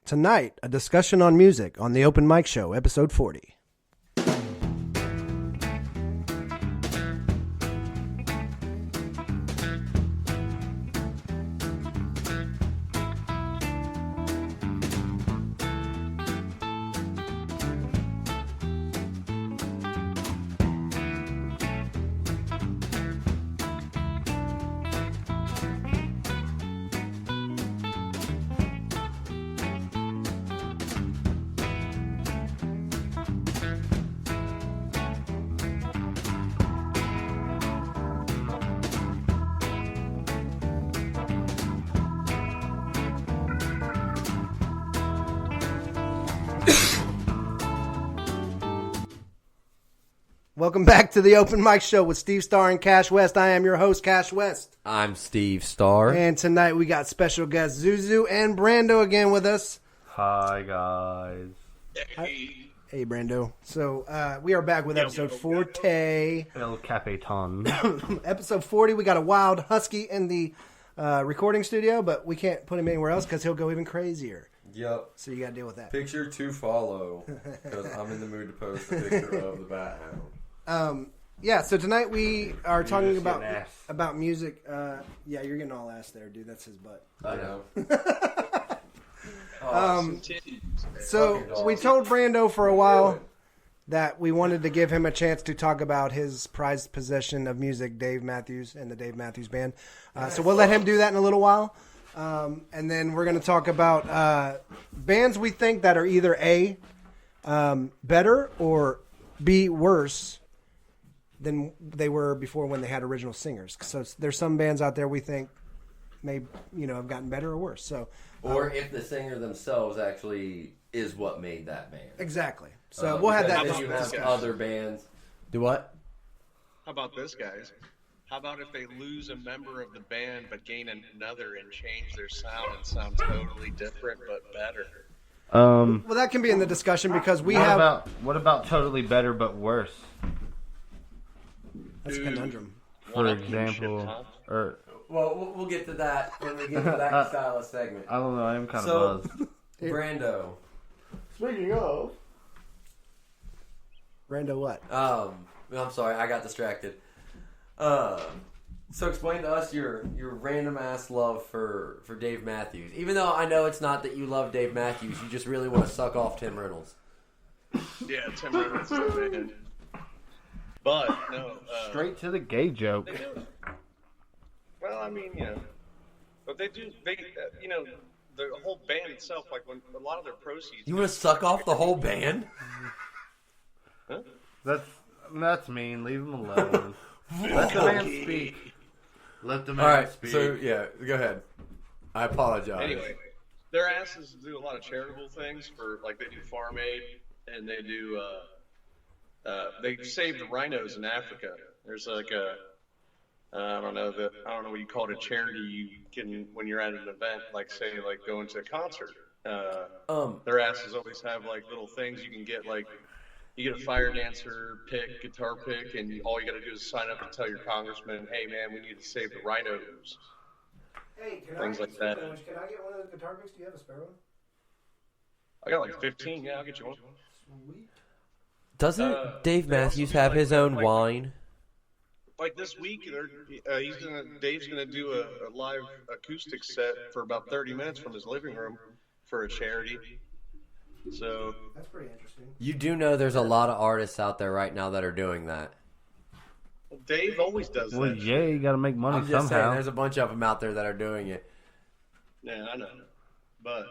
Tonight, a discussion on music on the Open Mic Show, episode 40. Welcome back to the Open Mic Show with Steve Starr and Cash West. I am your host, Cash West. I'm Steve Starr. And tonight we got special guests Zuzu and Brando again with us. Hi, guys. Hey, Brando. So we are back with episode 40. El Capitan. Episode 40, we got a wild husky in the recording studio, but we can't put him anywhere else because he'll go even crazier. Yep. So you got to deal with that. Picture to follow, because I'm in the mood to post a picture of the bat hound. Yeah, so tonight we are talking about music. Yeah, you're getting all ass there, dude. That's his butt. I know. So we told Brando for a while that we wanted to give him a chance to talk about his prized possession of music, Dave Matthews and the Dave Matthews Band. So we'll let him do that in a little while. And then we're going to talk about bands we think that are either A, better, or B, worse than they were before when they had original singers. So there's some bands out there we think may, have gotten better or worse. So, or if the singer themselves actually is what made that band. Exactly. So we'll have that discussion. You have other bands. Do what? How about this, guys? How about if they lose a member of the band but gain another and change their sound and sound totally different but better? Well, that can be in the discussion because what about totally better but worse? That's a conundrum. For example, Well, we'll get to that when we get to that style of segment. I don't know. I am kind of buzzed. Brando. Speaking of Brando, what? I'm sorry, I got distracted. So explain to us your random ass love for Dave Matthews. Even though I know it's not that you love Dave Matthews, you just really want to suck off Tim Reynolds. Yeah, Tim Reynolds is the man. But no, Straight to the gay joke. they do. Well, I mean, but they do. The whole band itself, like when a lot of their proceeds. You want to suck off the whole band? Huh? That's mean. Leave him alone. Let the man speak. Let the man All right, speak. so yeah, go ahead. I apologize. Anyway, their asses do a lot of charitable things for, like, they do Farm Aid and they do. They save the rhinos in Africa. There's like I don't know what you call it, a charity you can when you're at an event, like say like going to a concert. Their asses always have like little things you can get, like you get a fire dancer pick, guitar pick, and all you got to do is sign up and tell your congressman, hey man, we need to save the rhinos. Hey, Things like that. Can I get one of those guitar picks? Do you have a spare one? I got like 15. Yeah, I'll get you one. Sweet. Doesn't Dave Matthews have his own wine? Like this week, Dave's gonna do a live acoustic set for about 30 minutes from his living room for a charity. So That's pretty interesting. You do know there's a lot of artists out there right now that are doing that. Dave always does Well, that. yeah, you got to make money I'm just saying, somehow. there's a bunch of them out there that are doing it. Yeah, I know. But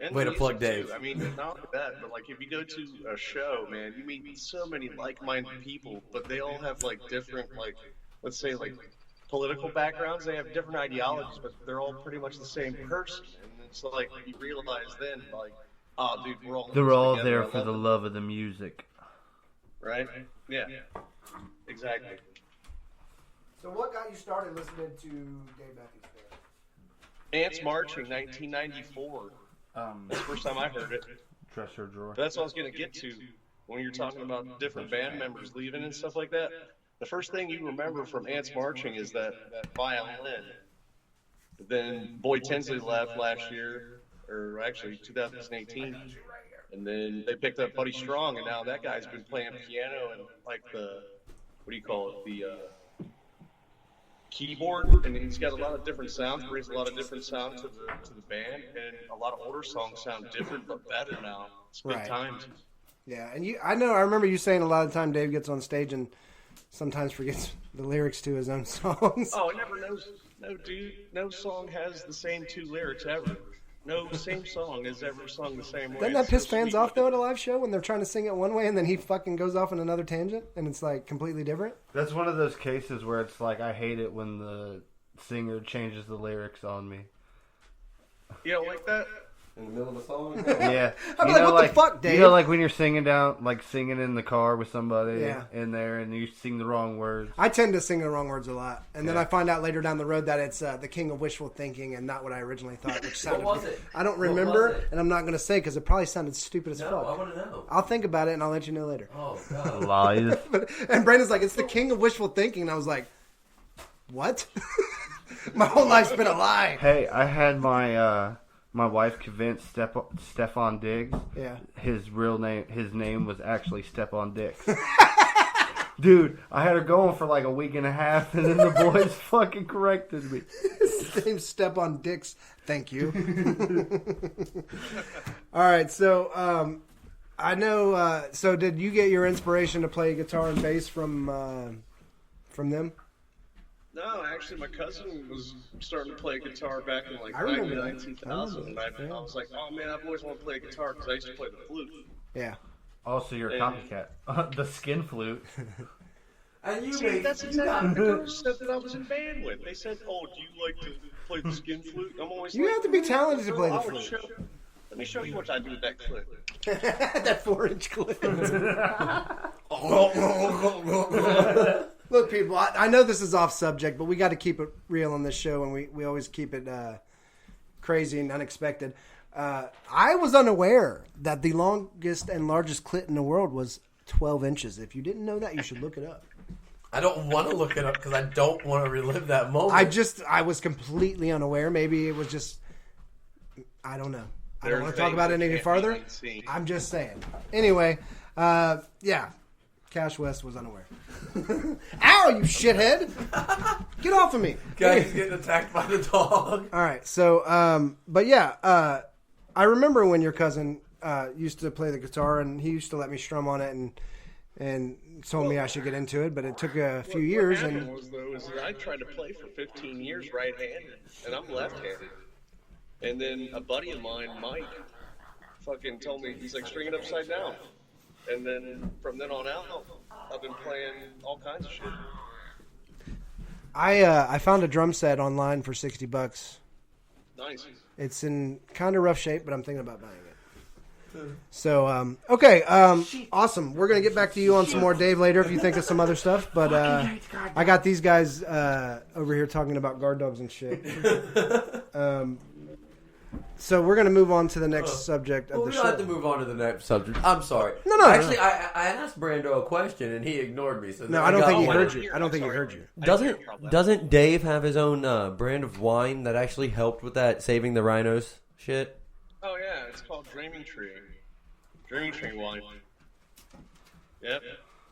and Way the to plug music, Dave. too. I mean, not only that, but like if you go to a show, man, you meet so many like-minded people, but they all have like different, like, let's say like political backgrounds. They have different ideologies, but they're all pretty much the same person. And it's like you realize then, like, oh, dude, we're all They're all together. there I for love the it. love of the music. Right? Yeah. Exactly. So what got you started listening to Dave Matthews Band? Ants Marching, 1994. That's the first time I heard it. Dresser drawer. That's what I was going to get to when you're talking about different band members leaving and stuff like that. The first thing you remember from Ants Marching is that violin. Then Boyd Tinsley left last year. or actually 2018. And then they picked up Buddy Strong, and now that guy's been playing piano and like the, what do you call it, the keyboard, and he's got a lot of different sounds, brings a lot of different sound to the band, and a lot of older songs sound different but better now. It's good times. Yeah, and I remember you saying a lot of the time Dave gets on stage and sometimes forgets the lyrics to his own songs. Oh, it never knows. No, dude, no song has the same 2 lyrics ever. No same song is ever sung the same way. Doesn't that piss fans off, though, at a live show when they're trying to sing it one way and then he fucking goes off on another tangent and it's, like, completely different? That's one of those cases where it's like, I hate it when the singer changes the lyrics on me. You don't like that? In the middle of the song? Yeah. I'm like, what the fuck, Dave? You know, like when you're singing in the car with somebody Yeah. in there and you sing the wrong words. I tend to sing the wrong words a lot. And then I find out later down the road that it's the king of wishful thinking and not what I originally thought. Which sounded, What was it? I don't remember, and I'm not going to say because it probably sounded stupid as fuck. I want to know. I'll think about it and I'll let you know later. Oh, God. Lies. And Brandon's like, it's the king of wishful thinking. And I was like, what? My whole life's been a lie. Hey, I had my wife convinced Stefan Diggs. Yeah. His name was actually Stepan Dix. Dude, I had her going for like a week and a half, and then the boys fucking corrected me. His name's Step on Dicks. Thank you. All right, so I know. So did you get your inspiration to play guitar and bass from them? No, actually, my cousin was starting to play guitar back in like I remember 99, that. 2000. And I Yeah. was like, oh man, I've always wanted to play guitar because I used to play the flute. Yeah. Also, you're a copycat. The skin flute. And you See, made that's exactly the girls said that I was in band with. They said, oh, do you like to play the skin flute? I'm always You like, have to be talented to play the "I'll flute." let me show you what I do with that clip. That 4-inch clip. Look, people, I know this is off subject, but we got to keep it real on this show, and we always keep it crazy and unexpected. I was unaware that the longest and largest clit in the world was 12 inches. If you didn't know that, you should look it up. I don't want to look it up because I don't want to relive that moment. I was completely unaware. Maybe it was just, I don't know. I don't want to talk about it any farther. I'm just saying. Anyway, yeah. Cash West was unaware. Ow, you shithead! Get off of me. Guy's getting attacked by the dog. All right, so, but yeah, I remember when your cousin used to play the guitar, and he used to let me strum on it, and told me I should get into it, but it took a few years. What happened was that I tried to play for 15 years right-handed, and I'm left-handed. And then a buddy of mine, Mike, fucking told me, he's like, string it upside down. And then from then on out, I've been playing all kinds of shit. I found a drum set online for $60. Nice. It's in kind of rough shape, but I'm thinking about buying it. So, okay, awesome. We're going to get back to you on some more Dave later if you think of some other stuff. But I got these guys over here talking about guard dogs and shit. So we're going to move on to the next subject of the We show. don't have to move on to the next subject. I'm sorry. No. Actually, I asked Brando a question, and he ignored me. So No, I don't think he got heard one. you. I don't think he heard you. Doesn't Dave have his own brand of wine that actually helped with that saving the rhinos shit? Oh, yeah, it's called Dreaming Tree. Dreaming Tree wine. Yep.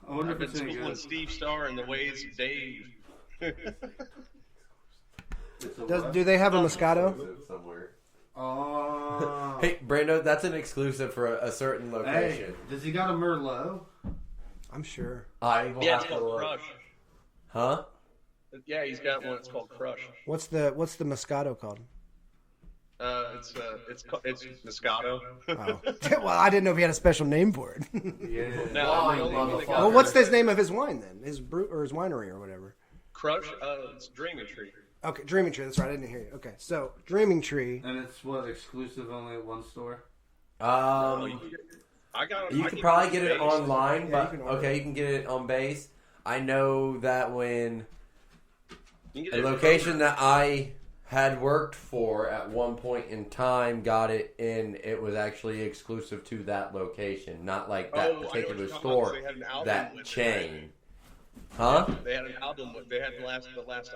I wonder I've been schooling Steve Starr in the ways of Dave. Do they have a Moscato? Somewhere. Oh. Hey, Brando, that's an exclusive for a certain location. Hey, does he got a Merlot? I'm sure. I will Yeah, have it's to called look. Crush. Huh? Yeah, he's got one. It's called Crush. What's the Moscato called? It's Moscato. Oh. Well, I didn't know if he had a special name for it. No, Wine, the only thing they got Well, what's the name of his wine then? His brew or his winery or whatever. Crush. It's Dreaming Tree. Okay, Dreaming Tree. That's right. I didn't hear you. Okay, so Dreaming Tree. And it's what, exclusive only at one store? I got. You can probably get it online, Yeah, but you can order okay, you can get it on base. I know that when You can a get it- location that I had worked for at one point in time got it in, it was actually exclusive to that location, not like that Oh, I know what particular you're talking store, about. They had an album that with it, chain. right? Huh? They had an album with. They had the last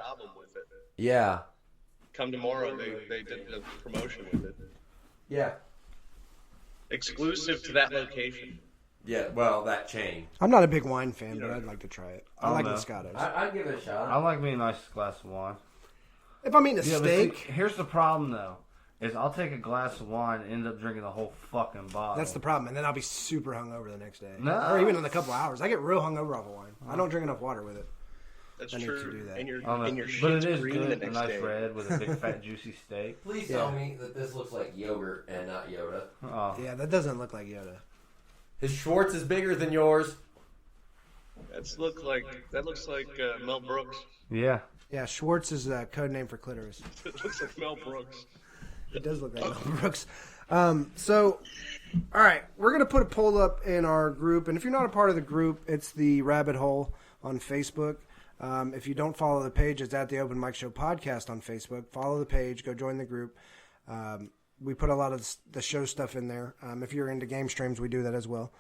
album with it. Yeah. Come tomorrow. They did the promotion with it. Yeah. Exclusive to that location. Yeah, well, that chain. I'm not a big wine fan, but I'd like to try it. I like Moscatos. I'd give it a shot. I like me a nice glass of wine. If I'm eating a Yeah, steak, see, here's the problem though: is I'll take a glass of wine and end up drinking the whole fucking bottle. that's the problem, and then I'll be super hungover the next day, No. or even in a couple hours. I get real hungover off of wine. I don't drink enough water with it. That's I need true. to do that. And your I don't know, and your but it shit's is green the good. A next nice day. red with a big fat juicy steak. Please tell me that this looks like yogurt and not Yoda. Oh, Yeah, that doesn't look like Yoda. His Schwartz is bigger than yours. That looks like Mel Brooks. yeah. Yeah, Schwartz is a code name for clitoris. It looks like Mel Brooks. It does look like Mel Brooks. So, all right, we're going to put a poll up in our group. And if you're not a part of the group, it's the Rabbit Hole on Facebook. If you don't follow the page, it's at the Open Mic Show Podcast on Facebook. Follow the page. Go join the group. We put a lot of the show stuff in there. If you're into game streams, we do that as well.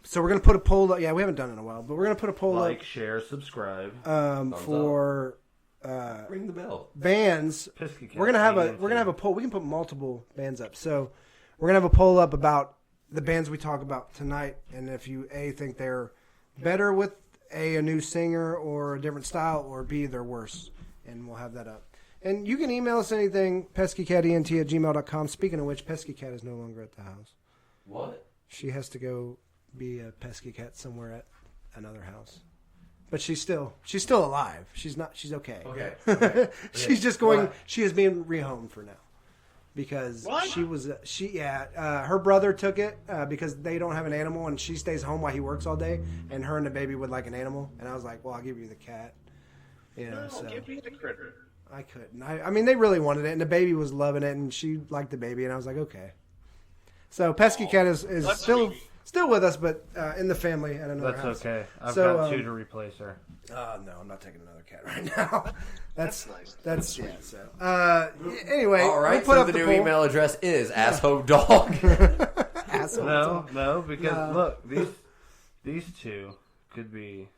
So we're going to put a poll up. Yeah, we haven't done it in a while, but we're going to put a poll Like, share, subscribe. up for Ring the bell. bands. Pisky Cat, We're gonna have a poll. We can put multiple bands up. So we're gonna have a poll up about the bands we talk about tonight, and if you think they're better with a new singer or a different style, or B, they're worse, and we'll have that up. And you can email us anything, peskycatent@gmail.com. Speaking of which, Pesky Cat is no longer at the house. What? She has to go be a pesky cat somewhere at another house. But she's still alive. She's okay. Okay. She's just going. What? She is being rehomed for now because What? her brother took it because they don't have an animal, and she stays home while he works all day, and her and the baby would like an animal, and I was like, well, I'll give you the cat. You know, No, so give me the critter. I couldn't. I mean, they really wanted it, and the baby was loving it, and she liked the baby, and I was like, okay. So Pesky Cat is That's still sweet. still with us, but in the family at another That's house. okay. I've So, got two to replace her. No, I'm not taking another cat right now. That's nice. That's yeah. So anyway, All right. we'll put So up the new poll. email address is asshole_dog. Asshole. No, because look, these two could be.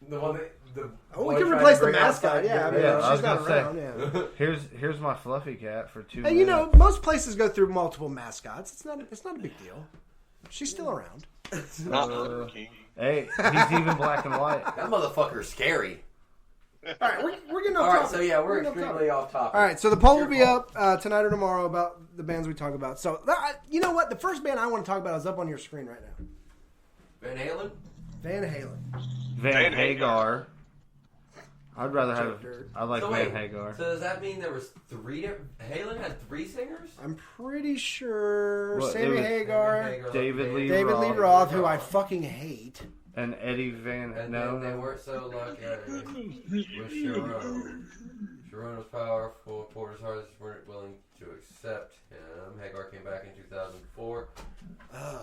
The one that We can replace the mascot. Yeah, I mean, Yeah, I was she's not gonna say. around. Yeah. Here's my fluffy cat for 2 And minutes. you know, most places go through multiple mascots. It's not a big deal. She's still around. Not Burger King. Hey, he's even black and white. That motherfucker's scary. All right, we're getting off All right. topic. So yeah, we're getting off extremely topic. off topic. All right, so the poll will Your be fault. up tonight or tomorrow about the bands we talk about. So you know what? The first band I want to talk about is up on your screen right now. Van Halen. Van Halen. Van Hagar. I'd rather have. Dirt. I like So Van wait, Hagar. so does that mean there was three different... Halen had three singers? I'm pretty sure Well, it Sammy was Hagar, David Lee David Lee Roth. Roth, who I fucking hate. And Eddie Van. And No, then they no. weren't so lucky with Sharon. Sharon was powerful. Porter's Hearts weren't willing to accept him. Hagar came back in 2004.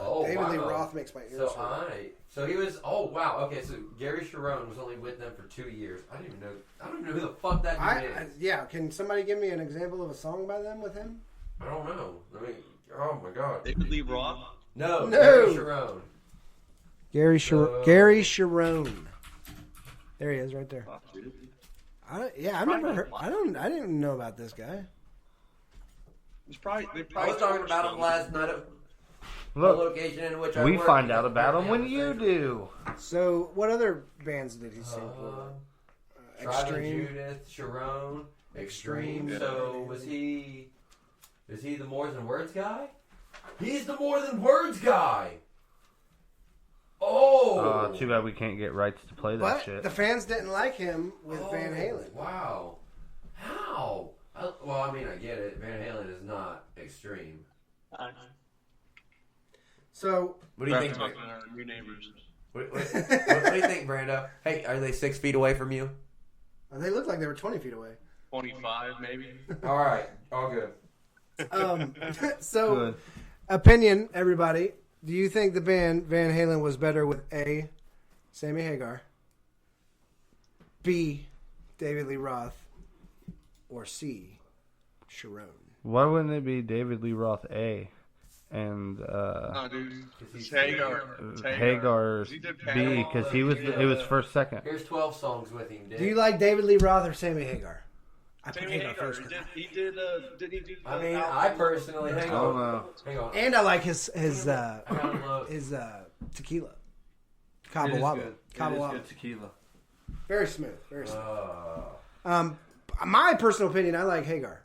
Oh, David Lee wow. Roth makes my ears So hurt. so he was. Oh wow. Okay, so Gary Sharon was only with them for 2 years. I don't even know who the fuck that dude is. Yeah, can somebody give me an example of a song by them with him? I don't know. Oh my god. David Lee Roth. No. No. Gary Sharon. Gary Sharon. There he is, right there. Fuck, dude. I've never heard. I didn't know about this guy. It's probably, I was talking about him last night at the Look, location in which I we work. find out about him when you do. So, what other bands did he sing for? Tribe of Extreme. Judith, Sharon, Extreme. Extreme. So was he? Is he the More Than Words guy? He's the More Than Words guy. Oh. Too bad we can't get rights to play that But shit. the fans didn't like him with Van Halen. Wow. How? Well, I mean, I get it. Van Halen is not extreme. So, What do you think? Talking to our new neighbors. What do you think, Brando? Hey, are they 6 feet away from you? they looked like they were 20 feet away. 25, maybe. All right, all good. So, Good. opinion, everybody. Do you think the band Van Halen was better with A, Sammy Hagar, B, David Lee Roth, or C, Sharon? Why wouldn't it be David Lee Roth A and No, dude. It's Hagar. It's Hagar He did B because it was first second. Here's 12 songs with him, dude. Do you like David Lee Roth or Sammy Hagar? I put Sammy Hagar Hagar. first. Did he do? I mean, I personally hang Oh, on. no. Hang on. And I like his I gotta look. tequila. It Cabo is Wabo. good. Cabo It is Wabo. good tequila. Very smooth. Very smooth. Uh, My personal opinion, I like Hagar.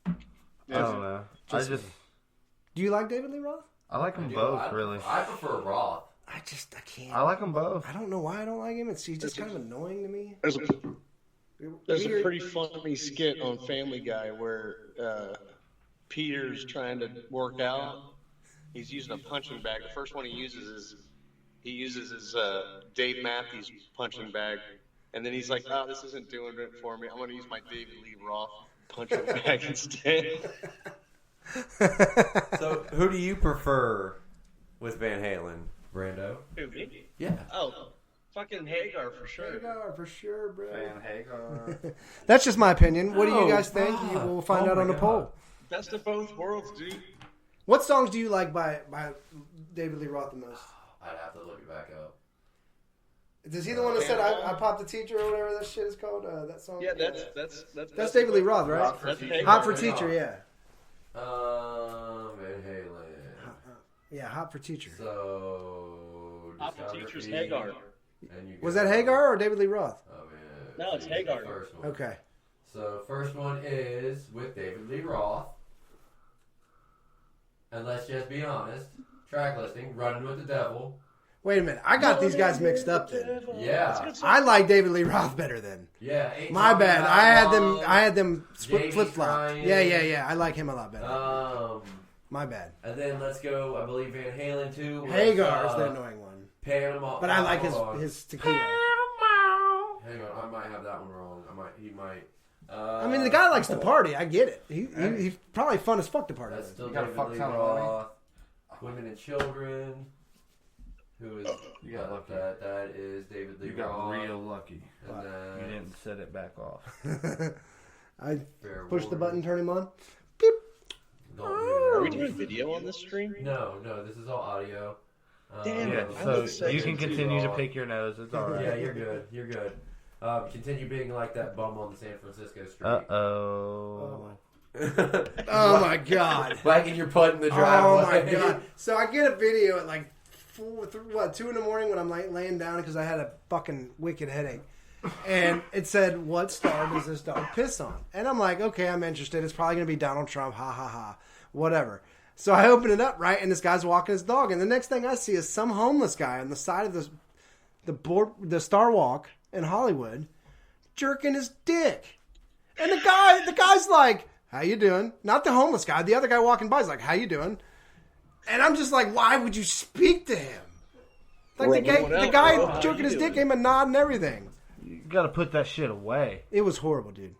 I don't know. I just Do you like David Lee Roth? I like them dude, both, really. I prefer Roth. I can't. I like them both. I don't know why I don't like him. He's just kind of annoying to me. There's a pretty funny skit on Family Guy where Peter's trying to work out. He's using a punching bag. The first one he uses his Dave Matthews punching bag, and then he's like, "Oh, this isn't doing it for me. I'm going to use my David Lee Roth punching bag instead." So, who do you prefer with Van Halen, Brando? Who, me? Yeah. Oh, fucking Hagar for sure. Hagar, for sure, bro. Van Hagar. That's just my opinion. What do you Oh, guys think? God. We'll find Oh out my on the God. poll. Best of both worlds, dude. What songs do you like by David Lee Roth the most? I'd have to look it back up. Is he the one that said I popped the teacher or whatever that shit is called? That song. Yeah, that's David Lee Roth, right? That's Hagar. Hot for Teacher, yeah. Van Halen. Yeah, Hot for Teacher. So, Hot for Teacher's discography, Hagar. and you Was go- that Hagar or David Lee Roth? Oh man. No, it's Hagar. The first one. Okay. So first one is with David Lee Roth. And let's just be honest. Track listing, Running with the Devil. Wait a minute. I got these guys mixed up then. Yeah. I like David Lee Roth better then. Yeah. Ain't My Talking bad. About I had them Jamie flip flop. Ryan. Yeah. I like him a lot better. Love. My bad. And then let's go, I believe Van Halen too. was, Hagar is the annoying one. Panama. But I like Hold on. his tequila. Hang on, I might have that one wrong. He might. I mean, the guy likes to party. I get it. He's probably fun as fuck to party That's with. still You got a David fuck Lee ton of Roth. Women and Children. Who is You got lucky. that is David Lee You got Roth. real lucky. And You then didn't set it back off. I Fair push the Warning. button, turn him on. Don't do Are that. we doing video on this stream? No, this is all audio. Damn Yeah, it. I so look sexy you can too. continue to pick your nose. It's alright. Yeah, you're good. Continue being like that bum on the San Francisco street. Uh-oh. Oh my god. Whacking your putt in the Oh driveway. my god. So I get a video at like 2 in the morning when I'm like laying down because I had a fucking wicked headache. And it said, "What star does this dog piss on?" And I'm like, okay, I'm interested. It's probably going to be Donald Trump. Ha ha ha. Whatever. So I open it up, right? And this guy's walking his dog. And the next thing I see is some homeless guy on the side of the Starr Walk in Hollywood jerking his dick. And the guy's like, "How you doing?" Not the homeless guy. The other guy walking by is like, "How you doing?" And I'm just like, why would you speak to him? Like the guy jerking his dick gave him a nod and everything. You gotta put that shit away. It was horrible, dude.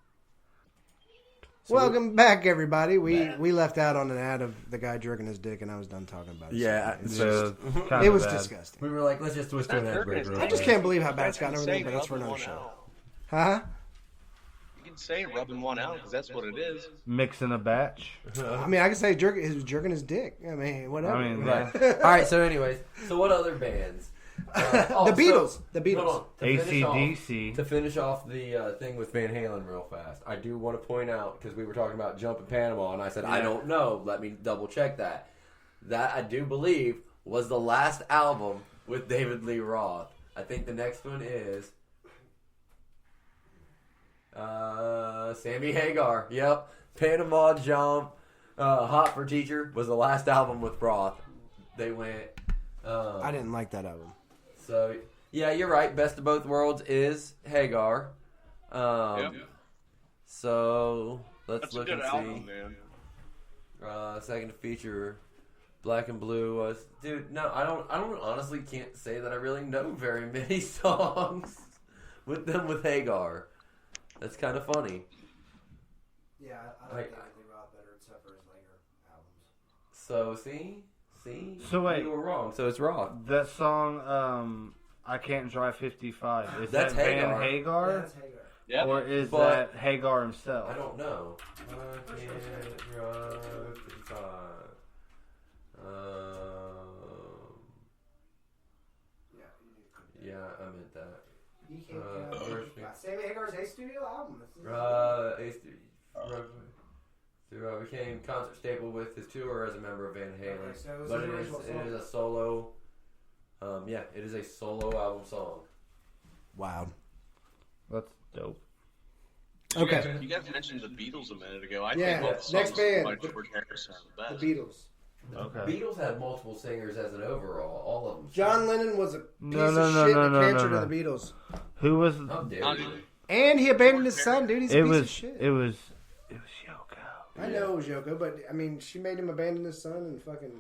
Welcome back, everybody. We left out on an ad of the guy jerking his dick, and I was done talking about it. Yeah, So, kinda It was bad. disgusting. we were like, let's just twist an ad break. I just can't believe how bad it's gotten over there, but that's for another show. Huh? You can say rubbing one out because that's what it is. Mixing a batch. I mean, I can say he was jerking his dick. I mean, whatever. I mean, Right. All right. So, anyways, what other bands? The Beatles. The Beatles. Hold on. To finish off- AC/DC. To finish off the thing with Van Halen real fast, I do want to point out, because we were talking about Jump in Panama, and I said, I don't know. Let me double check that. That, I do believe, was the last album with David Lee Roth. I think the next one is Sammy Hagar. Yep. Panama Jump. Hot for Teacher was the last album with Roth. They went... I didn't like that album. So, yeah, you're right. Best of Both Worlds is Hagar. Yep. So, let's That's a look good and album, see. man. Second to feature, Black and Blue was... Dude, no, I don't honestly can't say that I really know very many songs with Hagar. That's kind of funny. Yeah, I like David Lee Roth better, except for his later albums. So, see? So wait. You were wrong. So it's Roth. That song, I Can't Drive 55. Is That's that Hagar. Van Hagar? That's Hagar. Yep. Or is But- that Hagar himself? I don't know. I can't drive 55. Yeah, I meant that. You can't Where's me? Sammy Hagar's A studio album. Ace became concert staple with his tour as a member of Van Halen. Okay, so But it is a solo. It is a solo album song. Wow. That's dope. Okay. You guys mentioned the Beatles a minute ago. I Yeah, think all the next songs band. by George Harrison are the best. The Beatles. Okay. Beatles had multiple singers as an overall. All of them. John Lennon was a piece No, of shit and a cancer to the Beatles. Who was? How dare How you? did- And he abandoned his son, dude. He's a piece of shit. It was Yoko. I know it was Yoko, but I mean, she made him abandon his son and fucking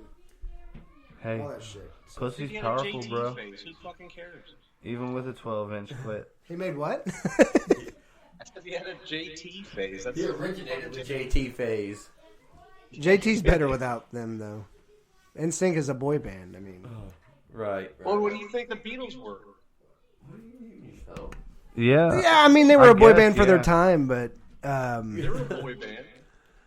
Hey, all that shit. So pussy's He had a powerful, JT bro. Face. Who fucking cares? Even with a 12-inch clit. he made what? I said he had a JT phase. That's He originated the JT phase. JT's better without them, though. NSYNC is a boy band. I mean, Right. Well, what do you think the Beatles were? Oh. Yeah. yeah, I mean they were I a boy guess, band for their yeah. time, but They were a boy band.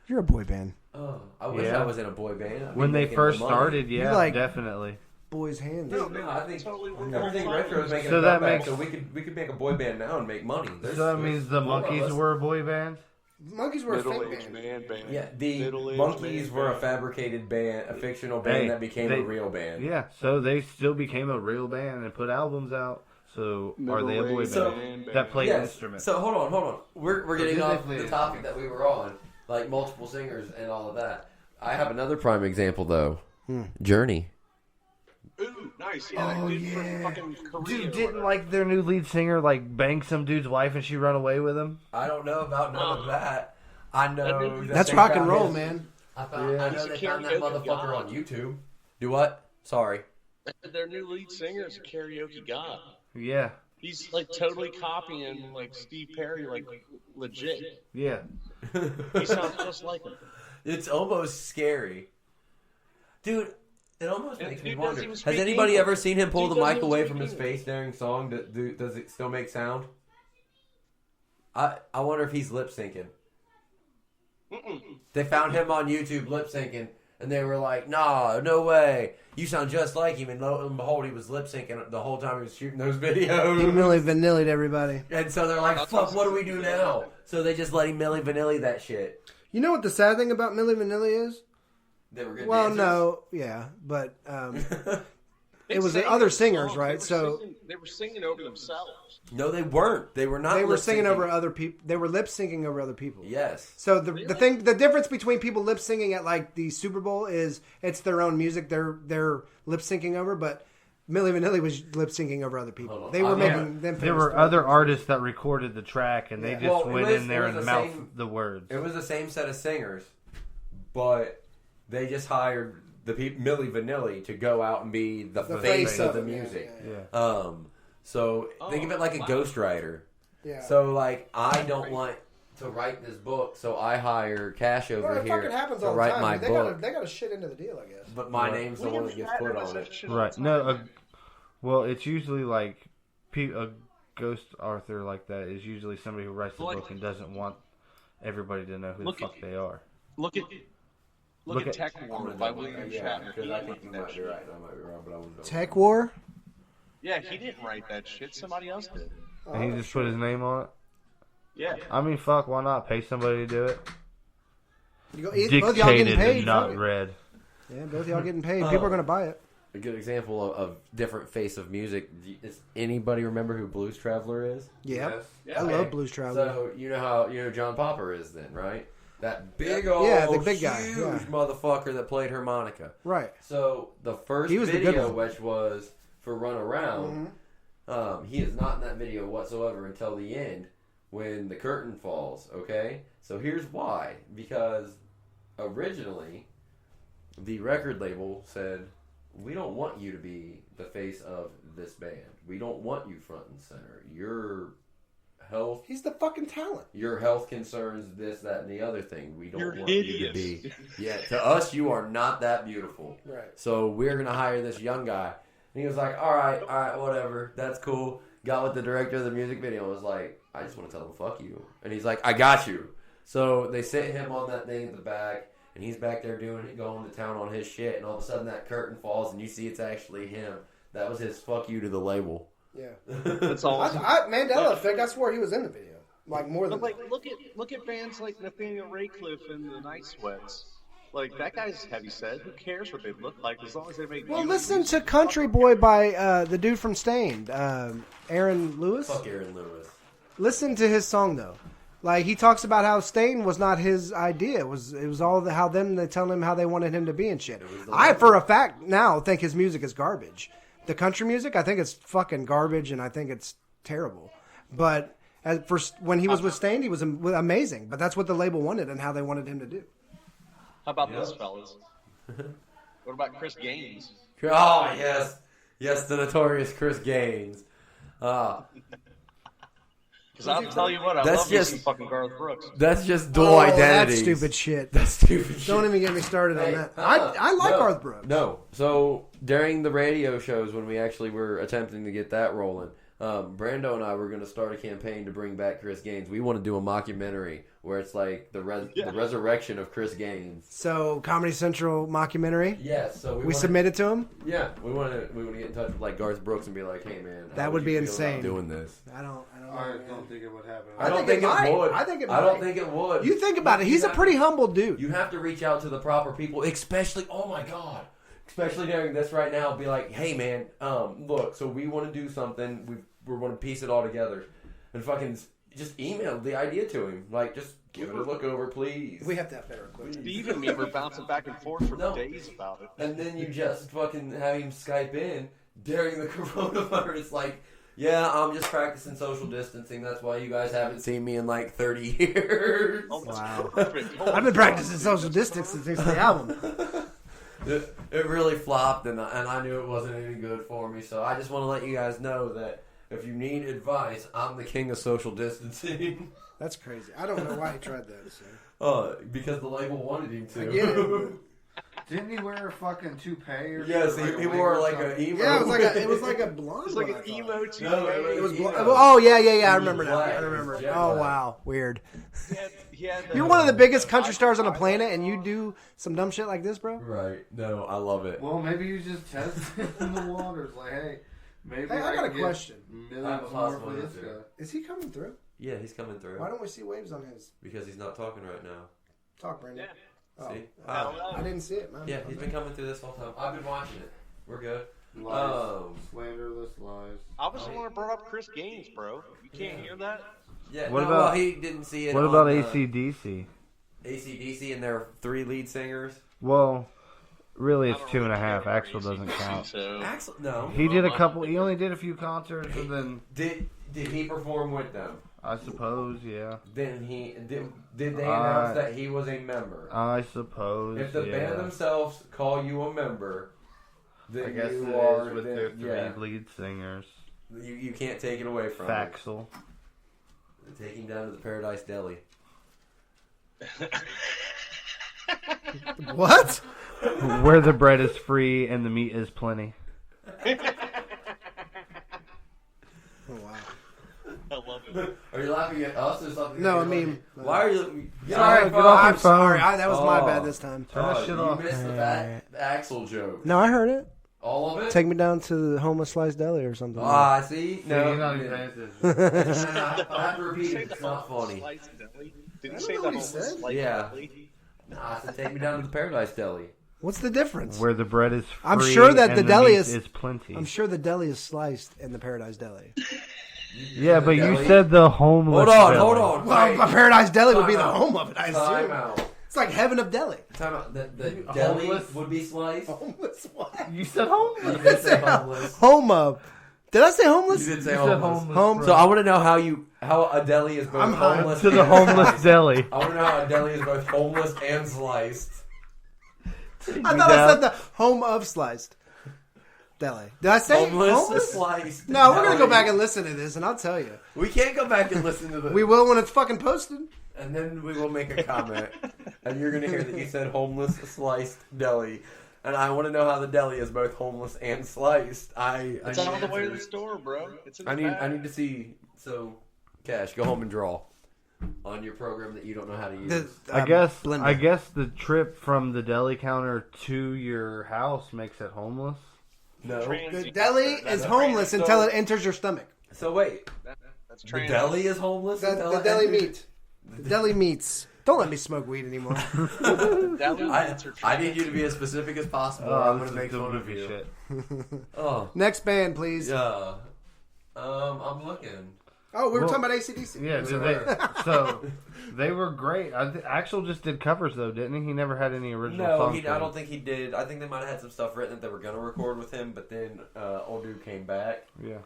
you're a boy band. Oh, I wish Yeah. I was in a boy band. I'd be When they making first more money. started, yeah, You like- definitely. Boys' hands. No, I think Totally worth everything it. retro is making So a that comeback, makes- so we could make a boy band now and make money. So that means the four of Monkees us. were a boy band? Monkeys were a fake Middle-aged band. man band. Yeah, the Middle-aged Monkees man were a band. fabricated band, a fictional band Hey, that became a real band. Yeah, so they still became a real band and put albums out. So are they a boy Middle-aged band man that play Yes. instruments? So hold on. We're getting did they off play the topic that we were on, like multiple singers and all of that. I have another prime example though. Journey. Ooh, nice. Yeah, that dude from fucking Korea. Dude, or didn't whatever. like their new lead singer like bang some dude's wife and she run away with him? I don't know about none of that. I know that That's they rock and found roll, his- man. I Yeah. know He's they a found that karaoke motherfucker god. on YouTube. Do what? Sorry. Their new lead singer is a karaoke god. Yeah, He's like totally copying like Steve Perry, like legit. yeah. He sounds just like him. It's almost scary. Dude, it almost And makes dude me doesn't wonder. even Has speak anybody English. ever seen him pull Dude the doesn't mic even away speak from his English. face during song? Does it still make sound? I wonder if he's lip syncing. They found him on YouTube lip syncing, and they were like, "Nah, no way! You sound just like him." And lo and behold, he was lip syncing the whole time he was shooting those He videos. really vanilla'd everybody. And so they're like, "Fuck, what do we do now?" So they just let him Milli Vanilli that shit. You know what the sad thing about Milli Vanilli is? They were good. Well, dancers. no, yeah, but They it was the sang other those singers, songs. right? So They were singing over themselves. No, they weren't. They were not. they were lip singing syncing. over other people. They were lip syncing over other people. Yes. So the difference between people lip syncing at like the Super Bowl is it's their own music they're lip syncing over, but Milli Vanilli was lip syncing over other people. Hold on. They were Yeah. making them. There famous were for other it. artists that recorded the track and they Yeah. just Well, it went was- in there it was and the mouthed same- the words. It was the same set of singers, but they just hired the Milli Vanilli to go out and be the, face of the it, yeah, music. yeah, Yeah. So think of it like a wow. ghostwriter. yeah. So like I don't want to write this book, so I hire Cash over Well, it here fucking happens to all the write time. my They book. gotta shit into the deal, I guess. But my name's the one that gets put on it. Right. No, well, it's usually like a ghost author like that is usually somebody who writes the Like- book and doesn't want everybody to know who the Look fuck at- they are. Look at Look at- Tech War by William Shatner. because I think you might be right. I might be wrong, but I wouldn't. Tech War. Yeah, he didn't write that shit. Somebody else did. And he just put his name on it. Yeah. I mean, fuck, why not pay somebody to do it? You go, both y'all getting Dictated paid. and not fuck it. read. Yeah, both y'all getting paid. People are gonna buy it. A good example of different face of music. Does anybody remember who Blues Traveler is? Yeah, Yeah. I love Blues Traveler. So you know how John Popper is then, right? That big old the big guy, huge yeah. motherfucker that played harmonica. Right. So the first He was the good video, one. which was for Run Around, he is not in that video whatsoever until the end when the curtain falls. Okay, so here's why: because originally the record label said, "We don't want you to be the face of this band. We don't want you front and center. Your health." He's the fucking talent. Your health concerns, this, that, and the other thing. We don't You're want you to hideous. be. Yeah, to us, you are not that beautiful. Right. So we're gonna hire this young guy. And he was like, all right, whatever, that's cool. Got with the director of the music video and was like, I just want to tell him fuck you. And he's like, I got you. So they sent him on that thing at the back, and he's back there going to town on his shit. And all of a sudden, that curtain falls, and you see it's actually him. That was his fuck you to the label. Yeah. That's all. Mandela effect. I swore he was in the video. Like more than But like, look at bands like Nathaniel Ratcliffe and the Night Sweats. Like that guy's heavy set. Who cares what they look like as long as they make. Well, listen to Country Boy by the dude from Stained, Aaron Lewis. Fuck Aaron Lewis. Listen to his song though. Like he talks about how Stained was not his idea. It was all how they telling him how they wanted him to be and shit. I for a fact now think his music is garbage. The country music, I think it's fucking garbage, and I think it's terrible. But when he was with Stained, he was amazing. But that's what the label wanted and how they wanted him to do. How about this, fellas? What about Chris Gaines? Oh, yes, the notorious Chris Gaines. Because I'll tell you what, I love me some fucking Garth Brooks. That's just dual identity. That's stupid shit. That's stupid shit. Don't even get me started on that. I like Garth Brooks. No. So during the radio shows when we actually were attempting to get that rolling, Brando and I were going to start a campaign to bring back Chris Gaines. We want to do a mockumentary where it's like the resurrection of Chris Gaines. So Comedy Central mockumentary. Yes. So we submit it to him. Yeah, we want to get in touch with like Garth Brooks and be like, hey man, that would be insane. Doing this. I don't think it would happen. I don't think it would. I think it might. I don't think it would. You think about it. He's a pretty humble dude. You have to reach out to the proper people, especially. Oh my god. Especially during this right now, be like, hey man, look, so we want to do something. We want to piece it all together, and fucking just email the idea to him. Like, just give it a look over, please. We have to have better equipment. Steve and me were bouncing back and forth for days about it. And then you just fucking have him Skype in during the coronavirus, like, yeah, I'm just practicing social distancing. That's why you guys haven't seen me in like 30 years. Oh, wow. I've been practicing social distancing since the album. It really flopped, and I knew it wasn't any good for me. So I just want to let you guys know that if you need advice, I'm the king of social distancing. That's crazy. I don't know why he tried that. So. Because the label wanted him to. I get it. Didn't he wear a fucking toupee or yes, something? he wore like an emo. Yeah, it was like a blonde. It was like an emo toupee. No, it was emo. oh yeah. I remember now. Black. I remember. Oh Wow, weird. He had You're one of the biggest country stars on the planet, and you do some dumb shit like this, bro. Right? No, I love it. Well, maybe you just tested in the waters. Like, hey, maybe I got a question. Millions more for this guy. Is he coming through? Yeah, he's coming through. Why don't we see waves on his? Because he's not talking right now. Talk, Brandon. Yeah. Oh. See? I didn't see it, man. Yeah, he's been coming through this whole time. I've been watching it. We're good. Lies. Slanderless lies. I was the one that brought up Chris Gaines, bro. You can't hear that? Yeah. What about he didn't see it. What about AC/DC? AC/DC and their 3 lead singers. Well, really, it's 2.5. Axel doesn't count. Axel, no. He did a couple. He only did a few concerts, and then Did he perform with them? I suppose, yeah. Then did they announce that he was a member? I suppose. If the band themselves call you a member, then I guess you it are is with then, their 3 lead singers. You can't take it away from Faxel. Take him down to the Paradise Deli. What? Where the bread is free and the meat is plenty. Oh wow. I love it. Are you laughing at us or something? No, I mean, why are you? Sorry, get off your I'm phone. sorry. That was my bad this time. Turn that shit you off. missed the Axel joke. No, I heard it. All of it? Take me down to the homeless slice deli or something. Ah, see? No. You're not even paying attention. I have to repeat it. It's not funny. Did I he say don't know that? what he said. Yeah. Nah, I said take me down to the Paradise Deli. What's the difference? Where the bread is free I'm sure that and the deli meat is plenty. I'm sure the deli is sliced in the Paradise Deli. Yeah, but you said the homeless Hold deli. on. Well, Wait. a Paradise Deli would be Time the out. home of it, I Time assume. out. It's like heaven of deli. Time out. The deli Homeless? would be sliced. Homeless what? You said You homeless. did say homeless. Home of. Did I say homeless? You did say You said homeless. Home- So I want to know how a deli is both I'm high. homeless To the and homeless sliced. deli. I want to know how a deli is both homeless and sliced. I thought I said the home of sliced deli. Did I say homeless? Sliced. No, we're gonna deli. go back and listen to this, and I'll tell you. We can't go back and listen to this. We will when it's fucking posted. And then we will make a comment. And you're going to hear that you said homeless sliced deli. And I want to know how the deli is both homeless and sliced. It's on the way to the store, bro. It's in the I bag. need to see. So, Cash, go home and draw on your program that you don't know how to use. I guess Blender. the trip from the deli counter to your house makes it homeless. No. The deli is homeless until it enters your stomach. So wait. That's The trans. deli is homeless. The deli meat. The deli meats. Don't let me smoke weed anymore. I need you to be as specific as possible. or I'm going to make fun of you. Shit. Oh, Next band, please. yeah. I'm looking. Oh, we were talking about AC/DC. Yeah, so they were great. Axel just did covers though, didn't he? He never had any original songs. I don't think he did. I think they might have had some stuff written that they were going to record with him, but then old dude came back. Yeah.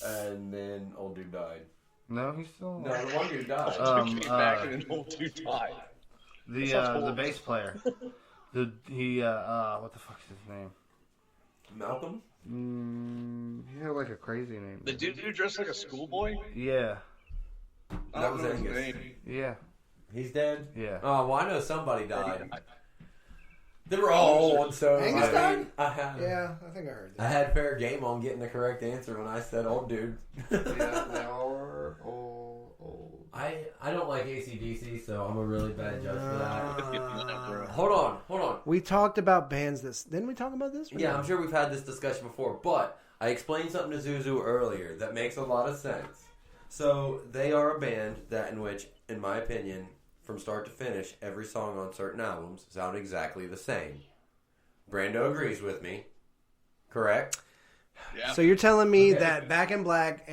And then old dude died. No, he's still. No, the one dude died. Came back and an old dude died. The bass player. What the fuck's his name? Malcolm? He had like a crazy name. The dude who dressed like a schoolboy? Yeah. That was his Angus. name. Yeah. He's dead? Yeah. Oh, well, I know somebody died. They were all old, so Angus died? Yeah, I think I heard I that. had fair game on getting the correct answer when I said old dude. Yeah, they are old. I don't like AC/DC, so I'm a really bad judge for that. Uh, Hold on. we talked about bands this. Didn't we talk about this? Yeah, I'm sure we've had this discussion before, but I explained something to Zuzu earlier that makes a lot of sense. So they are a band that in which, in my opinion, from start to finish, every song on certain albums sound exactly the same. Brando agrees with me. Correct? Yeah. So you're telling me that Back in Black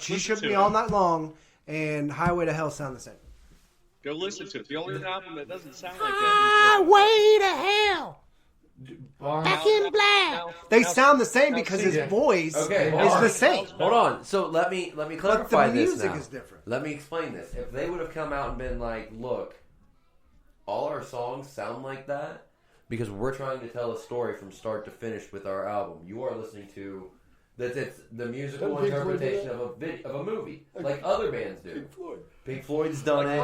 She Shook Me All Night Long and Highway to Hell sound the same? Go listen to it. The only album that doesn't sound like that Highway to Hell. Back in Black. Now, They sound the same because his yeah. voice Okay, is hold on. the same. Hold on. So let me But clarify the this music now. is different. Let me explain this. If they would have come out and been like, look, all our songs sound like that because we're trying to tell a story from start to finish with our album. You are listening to that it's the musical interpretation of a movie, like other bands do. Pink Floyd's done it.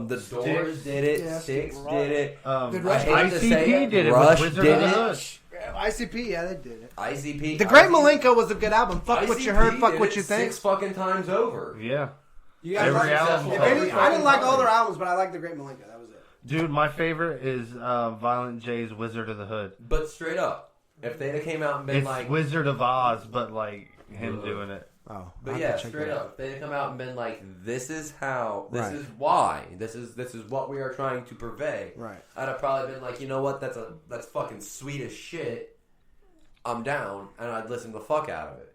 The Doors did it. Yeah. Styx did it. Did I hate to say ICP it. did it Rush with Wizard did of the it. Hood. ICP, yeah, they did it. ICP. The Great ICP Malenko was a good album. Fuck what you heard, ICP fuck did what it you think. 6 fucking times over. Yeah. You guys Every like- album. If any, I didn't like all their albums, but I like the Great Malenko. That was it. Dude, my favorite is Violent J's Wizard of the Hood. But straight up, if they'd have came out and been It's like, Wizard of Oz, but like him doing it. Oh, but yeah, straight up, if they'd have come out and been like, this is how, this is why, this is what we are trying to purvey. Right. I'd have probably been like, you know what, that's fucking sweet as shit. I'm down, and I'd listen the fuck out of it.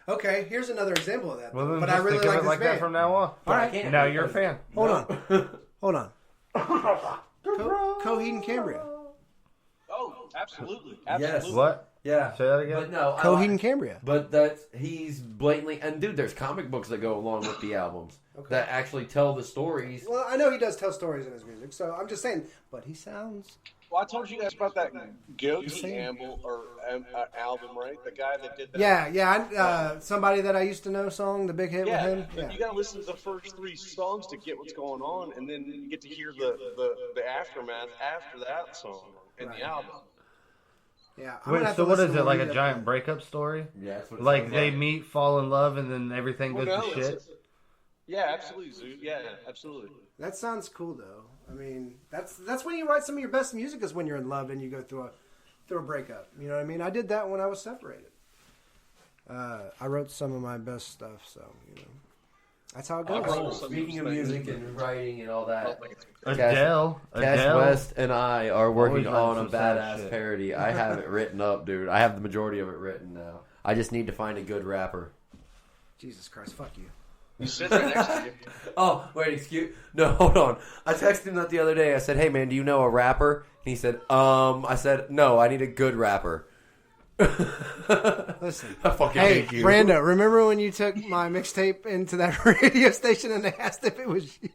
Okay, here's another example of that. Well, then but just I really think of like it this like band. that from now on. But I Alright. can't Now because- you're a fan. Hold No. Hold on. Coheed and Cambria. Oh, absolutely. Yes. Absolutely. What? Yeah. Say that again? But no, Coheed and Cambria. But he's blatantly, and dude, there's comic books that go along with the albums that actually tell the stories. Well, I know he does tell stories in his music, so I'm just saying. But he sounds. Well, I told you guys about that Goatee saying. album, right? The guy that did that. Yeah. Somebody that I used to know song, the big hit Yeah, with him. but Yeah. you got to listen to the first 3 songs to get what's going on, and then you get to hear the aftermath after that song in the album. Yeah. I'm gonna Wait, have so to what listen is to it? Like a read giant up. breakup story? Yeah, that's what it Like sounds they meet, fall in love, and then everything goes to shit? Yeah, absolutely, Zoo. Yeah, absolutely. That sounds cool, though. I mean, that's when you write some of your best music is when you're in love and you go through a breakup. You know what I mean? I did that when I was separated. I wrote some of my best stuff, so you know, that's how it goes. Oh, speaking of music and writing and all that, Adele. Cash West and I are working Always on writing a some sad badass shit. parody. I have it written up, dude. I have the majority of it written now. I just need to find a good rapper. Jesus Christ, fuck you. You sit right next to you. Oh, wait, excuse... No, hold on. I texted him that the other day. I said, hey, man, do you know a rapper? And he said, I said, no, I need a good rapper. Listen. I fucking Hey, hate you. Brando, remember when you took my mixtape into that radio station and they asked if it was you?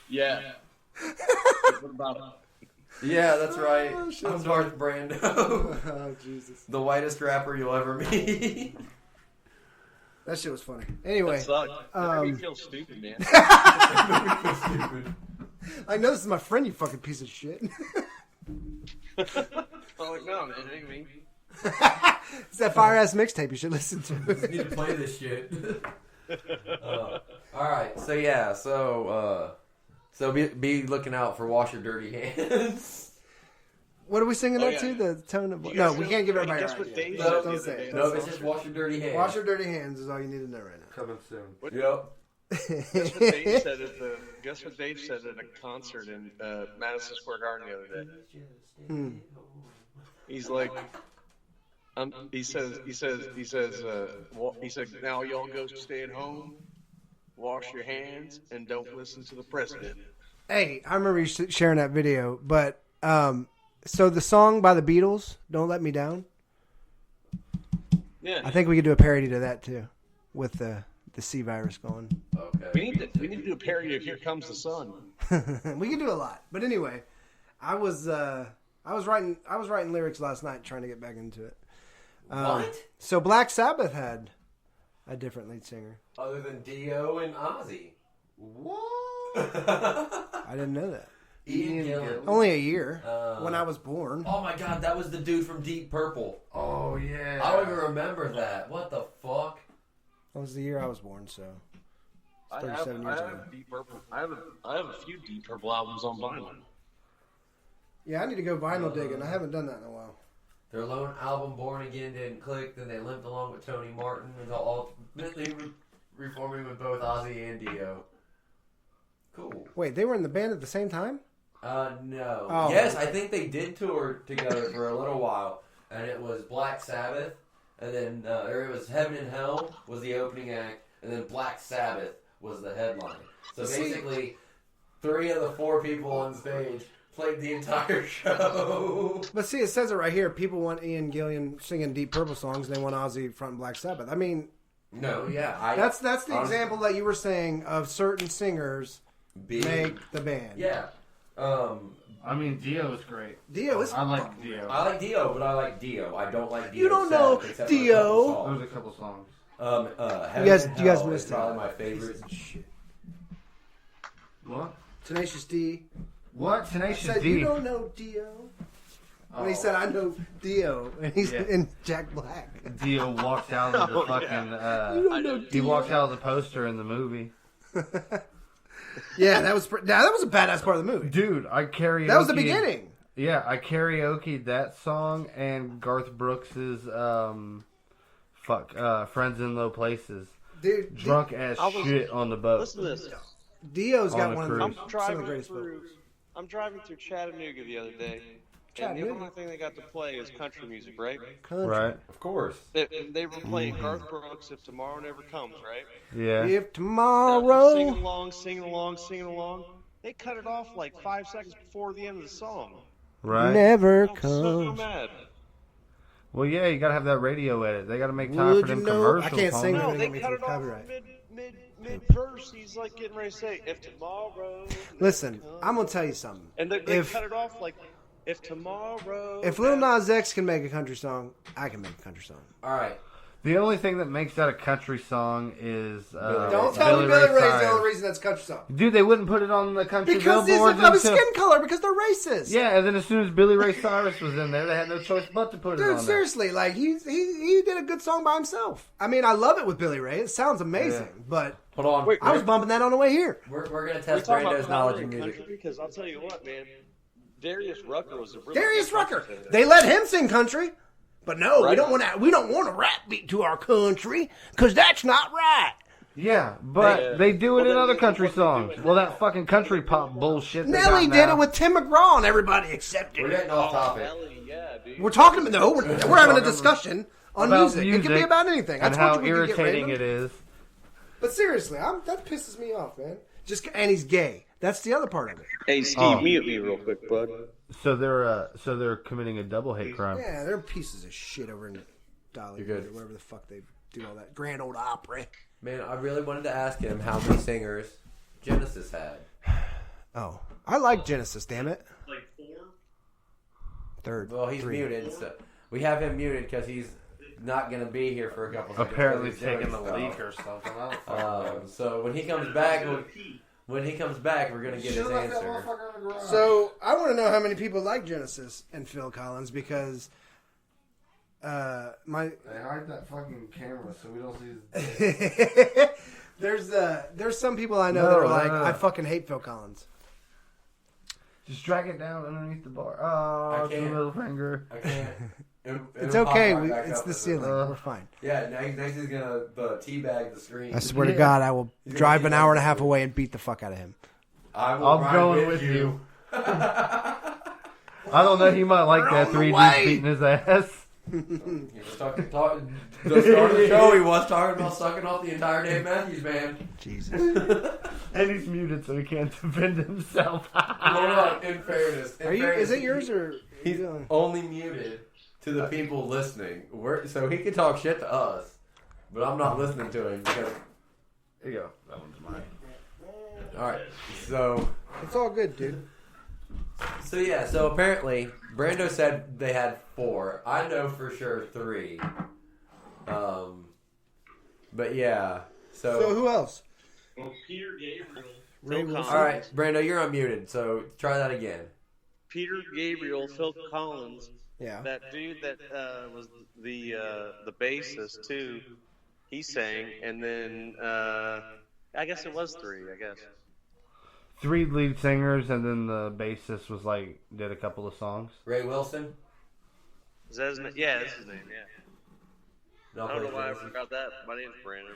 Yeah. What about it? Yeah, that's right. Oh, shit's I'm Darth Brando. Oh, Jesus. The whitest rapper you'll ever meet. That shit was funny. Anyway, That sucked. That made me feel stupid, man. I know this is my friend, you fucking piece of shit. I'm like, no, man, it ain't me. It's that fire ass mixtape you should listen to. Need to play this shit. All right, so yeah, so be looking out for Wash Your Dirty Hands. What are we singing that to? The tone of voice? No, we can't give everybody. Guess what right Dave yet. said Don't the say other it. day? No, it's just wash your dirty hands. Wash your dirty hands is all you need to know right now. Coming soon. Yep. Guess what Dave said at a concert in Madison Square Garden the other day? He's like, he said, now y'all go stay at home, wash your hands, and don't listen to the president. Hey, I remember you sharing that video, but so the song by the Beatles, "Don't Let Me Down." Yeah, I think we could do a parody to that too, with the C virus going. Okay. we need to do a parody of "Here Comes the Sun." We can do a lot, but anyway, I was writing lyrics last night, trying to get back into it. What? So Black Sabbath had a different lead singer. Other than Dio and Ozzy. What? I didn't know that. Ian Gillan. Only a year when I was born. Oh my god, that was the dude from Deep Purple. Oh yeah. I don't even remember that. What the fuck? That was the year I was born. So I 37 years ago. have Deep Purple. I have a few Deep Purple albums on vinyl. Yeah, I need to go vinyl digging. I haven't done that in a while. Their lone album, Born Again, didn't click. Then they limped along with Tony Martin until ultimately reforming with both Ozzy and Dio. Cool. Wait, they were in the band at the same time? No. Oh. Yes, I think they did tour together for a little while, and it was Black Sabbath, and then or it was Heaven and Hell was the opening act, and then Black Sabbath was the headline. So basically, 3 of the 4 people on stage played the entire show. But see, it says it right here. People want Ian Gillan singing Deep Purple songs. They want Ozzy fronting Black Sabbath. I mean, No, yeah, that's the example that you were saying of certain singers make the band. Yeah. I mean, Dio is great. Dio is. I like Dio. I like Dio, but I like Dio. I don't like Dio. You don't know Dio. There's a couple songs. Heaven You guys and Hell missed is it. probably my favorite. Shit. What? Tenacious D. What? I Tenacious said, D. you don't know Dio. And he said, I know Dio. And he's in Jack Black. Dio walks out of the fucking. You don't know He Dio. walks out of the poster in the movie. Yeah, that was a badass part of the movie. Dude, I karaoke. That was the beginning. Yeah, I karaoke'd that song and Garth Brooks's Friends in Low Places. Dude, Drunk as shit on the boat. Listen to this. Dio's On got the one of cruise. some of the greatest vocals. I'm driving through Chattanooga the other day, and Chattanooga? the only thing they got to play is country music, right? Country. Right? Of course. They were playing Garth Brooks, "If Tomorrow Never Comes," right? Yeah. If Singing tomorrow. along. They cut it off like 5 seconds before the end of the song. Right? Never I'm so comes. mad. Well, yeah, you gotta have that radio edit. They gotta make time Would for you them know- commercials. I can't homie. sing No, Everything they we cut do it off copyright. mid verse. He's like getting ready to say, "If tomorrow." Listen, I'm gonna tell you something. And they If cut it off like, "If tomorrow." if Lil Nas X can make a country song, I can make a country song. All right. The only thing that makes that a country song is Don't tell me Billy Ray's the Cyrus. only reason that's a country song. Dude, they wouldn't put it on the country Because he's billboards of his until... skin color, because they're racist. Yeah, and then as soon as Billy Ray Cyrus was in there, they had no choice but to put it Dude, on there. seriously, like he did a good song by himself. I mean, I love it with Billy Ray. It sounds amazing, but Hold on. Wait, I was bumping that on the way here. We're going to We test talking Brando's about knowledge country of and music. country because I'll tell you what, man. Darius Rucker was a really Darius good country Rucker. singer. They let him sing country, but no, we Right. don't want a rap beat to our country because that's not right. Yeah, but they do it Well, in then other this is country what they're songs. doing. Well, that fucking country pop bullshit. they Nelly got did now. it with Tim McGraw, and everybody accepted We're it. getting off topic. Ellie, yeah, dude. We're talking we're having a discussion on about music. It can be about anything. I and told how you we could get irritating random. it is. But seriously, that pisses me off, man. And he's gay. That's the other part of it. Hey, Steve, Oh. mute me real quick, bud. So they're committing a double hate crime. Yeah, they're pieces of shit over in Dollywood You're good. or wherever the fuck they do all that Grand Old Opry. Man, I really wanted to ask him how many singers Genesis had. Oh, I like Genesis. Damn it. Like 4? Third. Well, he's 3. muted, so we have him muted because he's not going to be here for a couple seconds. Apparently because he's doing taking the stuff. leak or something. I don't fucking know. So when he comes back, we're going to get his answer. So I want to know how many people like Genesis and Phil Collins because my They hide that fucking camera so we don't see his... there's some people I know that are like no. I fucking hate Phil Collins. Just drag it down underneath the bar. Oh, it's the middle finger. I can't. It's okay. It's the ceiling. We're fine. Yeah, next he's gonna teabag the screen. I swear to God, I will drive an hour and a half away and beat the fuck out of him. I'm going with you. I don't know. He might like that 3D beating his ass. He was talking. The start of the show, he was talking about sucking off the entire Dave Matthews Band. Jesus. And he's muted, so he can't defend himself. Hold on. In fairness, Is it yours or he's only muted to the people listening? So he can talk shit to us, but I'm not listening to him because. Here you go. That one's mine. All right. So it's all good, dude. So yeah, so apparently Brando said they had 4. I know for sure 3. But yeah, so who else? Well, Peter Gabriel. Ray Phil Wilson. All right, Brando, you're unmuted, so try that again. Peter Gabriel, Phil Collins. Yeah. That dude that was the bassist too. He sang, and then I guess it was 3. I guess. 3 lead singers, and then the bassist was did a couple of songs. Ray Wilson. Is that his name? Yeah, that's his name. Yeah. No, I don't know why I forgot that. My name's Brandon.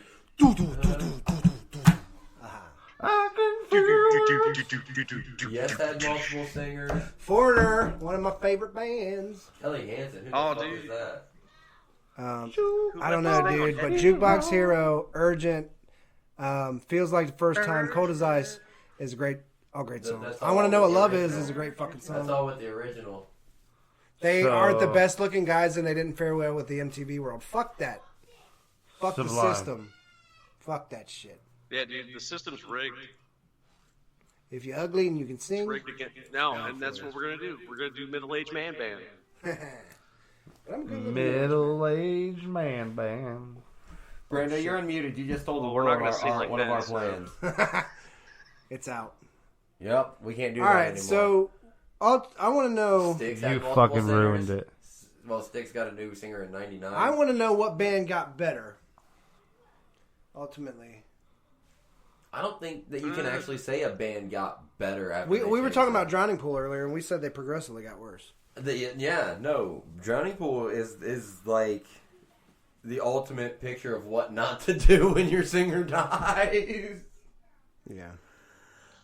I can feel Yes, had multiple singers. Foreigner, one of my favorite bands. Kelly Hansen. Who Oh, the fuck dude. is that? I don't know, dude, but Jukebox Hero, Urgent, Feels Like the First Time, Cold as Ice is a great song. That's I Want to Know What Love original. is a great fucking song. That's all with the original. They aren't the best looking guys, and they didn't fare well with the MTV world. Fuck that. Fuck the Sublime. system. Fuck that shit. Yeah, dude, the system's rigged. If you're ugly and you can sing, Rigged again. No, and that's what we're gonna do. We're gonna do middle-aged man band. but I'm good with it. middle-aged man band. Brando, you're unmuted. You just told the We're world not gonna sing like one of that, our so- plans. It's out. Yep, we can't do All that right, anymore. so I want to know. Sticks had You multiple fucking singers. ruined it. Well, Sticks got a new singer in '99. I want to know what band got better. Ultimately, I don't think that you can actually say a band got better after we they were changed talking it. about Drowning Pool earlier, and we said they progressively got worse. No. Drowning Pool is like the ultimate picture of what not to do when your singer dies. Yeah.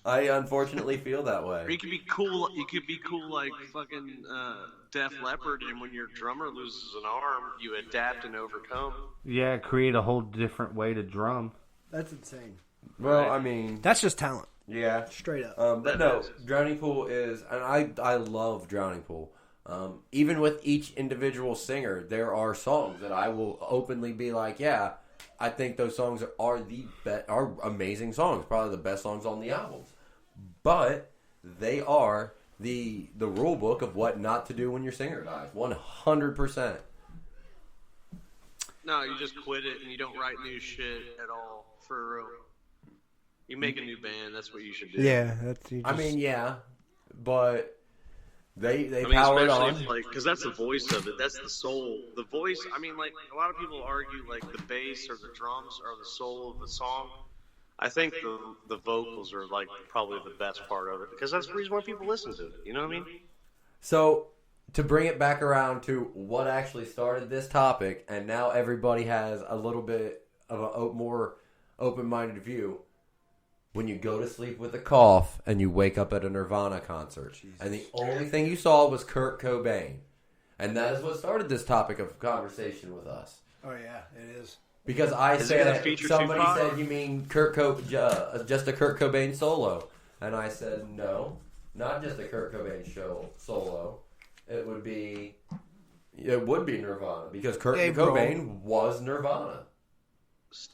I unfortunately feel that Or way. you could be cool. You could be cool like fucking Def Leppard, and when your drummer loses an arm, you adapt and overcome. Yeah, create a whole different way to drum. That's insane. Well, I mean, That's just talent, yeah. straight up. But no, Drowning Pool is, and I love Drowning Pool. Even with each individual singer, there are songs that I will openly be like, yeah, I think those songs are amazing songs, probably the best songs on the albums. But they are the rule book of what not to do when your singer dies, 100%. No, you just quit it and you don't write new shit at all for real. You make a new band. That's what you should do. Yeah, that's. I mean, yeah, but they I mean, powered especially on. if, because that's the voice of it. That's the soul. The voice. I mean, like a lot of people argue, like the bass or the drums are the soul of the song. I think the vocals are like probably the best part of it because that's the reason why people listen to it. You know what I mean? So, to bring it back around to what actually started this topic, and now everybody has a little bit of a more open-minded view. When you go to sleep with a cough and you wake up at a Nirvana concert, and the only thing you saw was Kurt Cobain, and that is what started this topic of conversation with us. Oh yeah, it is. Because I Is it gonna said, feature somebody Tupac? said, you mean just a Kurt Cobain solo. And I said, no, not just a Kurt Cobain solo. It would be Nirvana. Because Kurt Dave Cobain was Nirvana.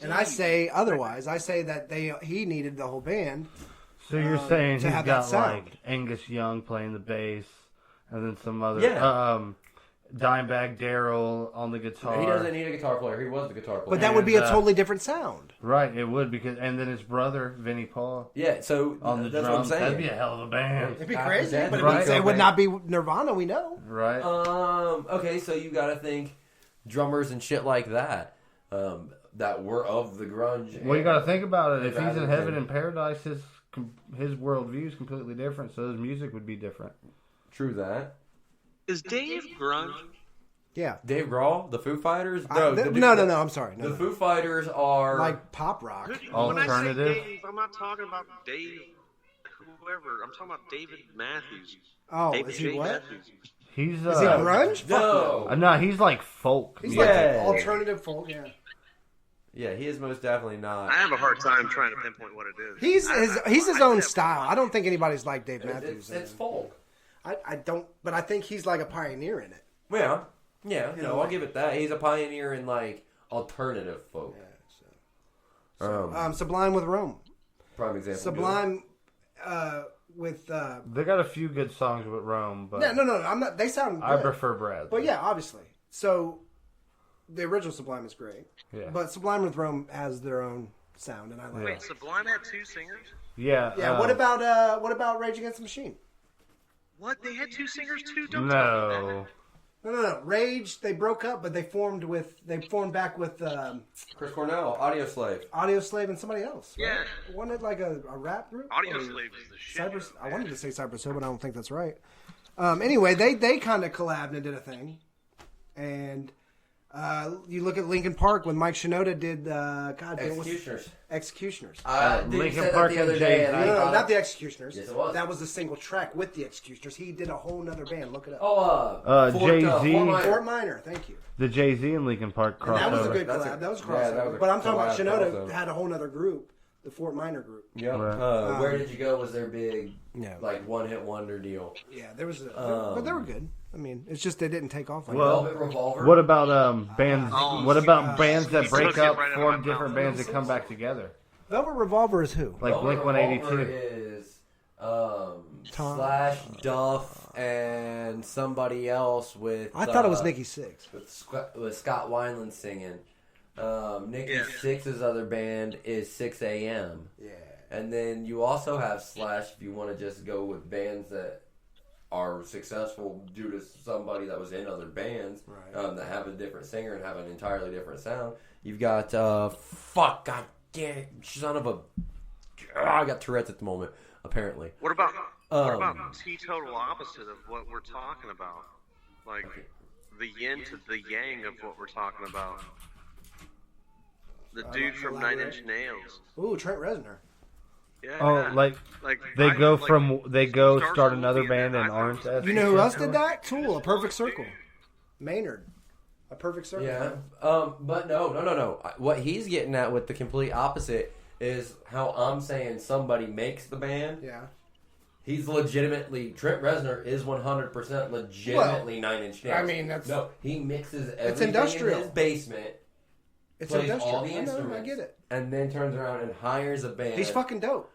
And I say otherwise. I say that he needed the whole band. So you're saying to he's have that got sound. like Angus Young playing the bass, and then some other Dimebag Darrell on the guitar. He doesn't need a guitar player. He was the guitar player. But that would be a totally different sound. Right, it would and then his brother Vinnie Paul Yeah, so on the that's drums. what I'm saying. That'd be a hell of a band, It'd be After crazy, that, but Right. it would not be Nirvana, we know. right? Okay, so you got to think drummers and shit like that that were of the grunge. Well, you got to think about it. If he's Rather in heaven than- and paradise, his his worldview is completely different, so his music would be different. True that. Is Dave grunge? Yeah. Dave Grohl, the Foo Fighters? No, I'm sorry. No, The Foo Fighters are like pop rock. When I say Alternative? Dave, I'm not talking about Dave, whoever. I'm talking about David Matthews. Oh, David is he J. what? Matthews. He's Is he grunge? No. No, he's like folk. He's music. like alternative folk. Yeah. Yeah, he is most definitely not. I have a hard time trying to pinpoint what it is. He's his own style. I don't think anybody's like Dave Matthews. It's folk. I don't, but I think he's like a pioneer in it. Yeah. Yeah, I'll give it that. He's a pioneer in, like, alternative folk. Sublime with Rome. Prime example. Sublime with. They got a few good songs with Rome, but No. I'm not. They sound. Good. I prefer Brad. But yeah, obviously. So the original Sublime is great. Yeah. But Sublime with Rome has their own sound, and I like it. Wait, Sublime had 2 singers? Yeah. Yeah. What about Rage Against the Machine? What? They had 2 singers too? Don't tell me that. No. No. Rage. They broke up, but they formed back with Chris Cornell, Audio Slave. Audio Slave and somebody else. Right? Yeah. Wasn't it like a rap group? Audio Slave is the shit. I wanted to say Cypress Hill, but I don't think that's right. Anyway, they kind of collabed and did a thing. And you look at Linkin Park when Mike Shinoda did Executioners. Executioners. Linkin Park and Jay-Z. No, not the Executioners. Yes, it was. That was the single track with the Executioners. He did a whole nother band. Look it up. Jay-Z. Fort Minor. Thank you. The Jay-Z and Linkin Park And that was a crossover. good That's collab. a- That was a yeah, crossover. that was a But I'm talking about collab Shinoda crossover. had a whole nother group, the Fort Minor group. Yep. Right. Where Did You Go was their big, Yeah. like, one-hit wonder deal. Yeah, there was, but they were good. I mean, it's just they didn't take off like Well, Velvet Revolver. What about bands? What about bands that You break took it up, right out of form my different mouth. bands that come back together? that. Velvet Revolver is who? Like Velvet Blink Revolver 182. is Tom. Slash, Duff, and somebody else with... I thought it was Nikki Sixx. with Scott Weiland singing. Nikki Yeah. Sixx's other band is 6 a.m. Yeah. And then you also have Slash if you want to just go with bands that are successful due to somebody that was in other bands Right. that have a different singer and have an entirely different sound. You've got, God damn, son of a... I got Tourette's at the moment, apparently. What about teetotal opposite of what we're talking about? Like the yin to the yang of what we're talking about. The dude from Nine Inch Nails. Ooh, Trent Reznor. Yeah. Oh, like they go start another band and aren't. You know who else did that? Tool, A Perfect Circle. Maynard, A Perfect Circle. Yeah, but no. What he's getting at with the complete opposite is how I'm saying somebody makes the band. Yeah. He's legitimately, Trent Reznor is 100% legitimately Nine Inch Nails. I mean, that's... No, he mixes everything industrial. in his basement, It's plays industrial. all the I know, instruments, I get it. and then turns around and hires a band He's fucking dope.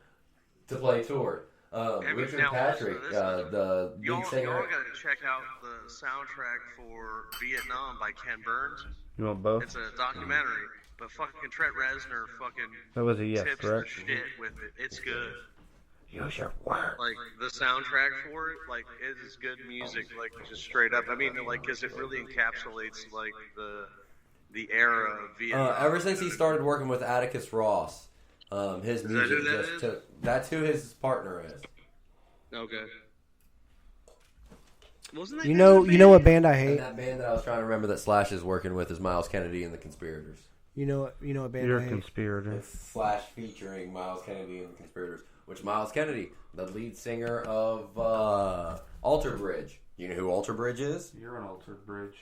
to play tour. Richard Patrick, the Y'all lead singer. gotta check out the soundtrack for Vietnam by Ken Burns. You want both? It's a documentary, but fucking Trent Reznor fucking That was a yes, tips correct? the shit with it. It's good. Use your word. Like the soundtrack for it, like it is good music, like just straight up. I mean, like because it really encapsulates like the era of Vietnam. Ever since he started working with Atticus Ross, his music who that just is? took. That's who his partner is. Okay. Wasn't that You know a band I And hate? that band that I was trying to remember that Slash is working with is Miles Kennedy and the Conspirators. You know a band You're I a hate? conspirator. It's Slash featuring Miles Kennedy and the Conspirators. Which Miles Kennedy, the lead singer of Alter Bridge. You know who Alter Bridge is? You're an altered bridge.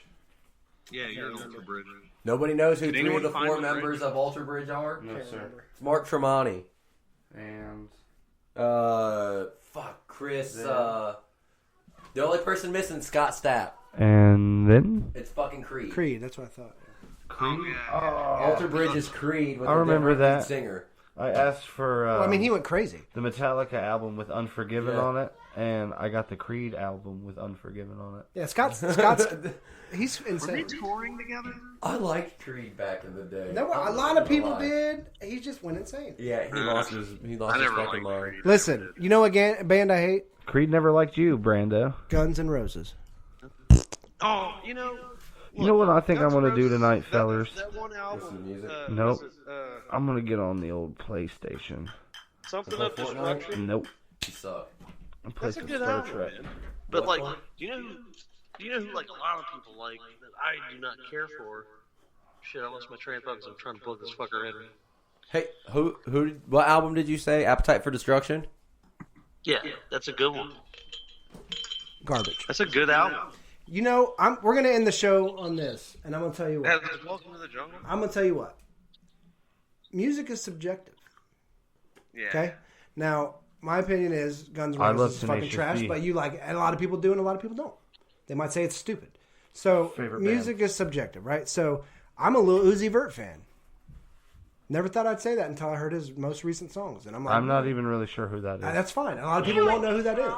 Yeah, you're an Alter Bridge. Nobody knows who Can three anyone of the find four one, members of Alter Bridge are? No, Can't sir. remember. It's Mark Tremonti. And Chris. The only person missing is Scott Stapp. and then It's fucking Creed. Creed, that's what I thought. Creed. Alter Bridge is Creed with I a remember different lead that. singer. I asked for. Well, I mean, he went crazy. the Metallica album with Unforgiven Yeah. on it, and I got the Creed album with Unforgiven on it. Yeah, Scott's he's Were they insane. touring together? I liked Creed back in the day. There were, a lot of people did. He just went insane. Yeah, he lost his I fucking never mind. liked Creed. Listen, you know a band I hate? Creed never liked you, Brando. Guns N' Roses. Oh, you know. You know what I think I'm Guns N' gonna do Roses, tonight, fellers? That one album. Listen to music. Nope. was it, I'm gonna get on the old PlayStation. Something of Destruction. Nope. You suck. I played That's a some good Star album, Trek. man. But What like, one? do you know who like a lot of people like that I do not care for? Shit, I lost my train of thought because I'm trying to plug this fucker in. Hey, what album did you say? Appetite for Destruction? Yeah, that's a good one. Garbage. That's a good album. You know, we're going to end the show on this, and I'm going to tell you what. Welcome to the Jungle. I'm going to tell you what. Music is subjective. Yeah. Okay? Now, my opinion is Guns N' I Roses love is fucking Tenacious trash, D. but you like it. And a lot of people do and a lot of people don't. They might say it's stupid. So, Favorite music is subjective, right? So, I'm a Lil Uzi Vert fan. Never thought I'd say that until I heard his most recent songs. And I'm like, I'm not even really sure who that is. that's fine. A lot of people won't know who that is.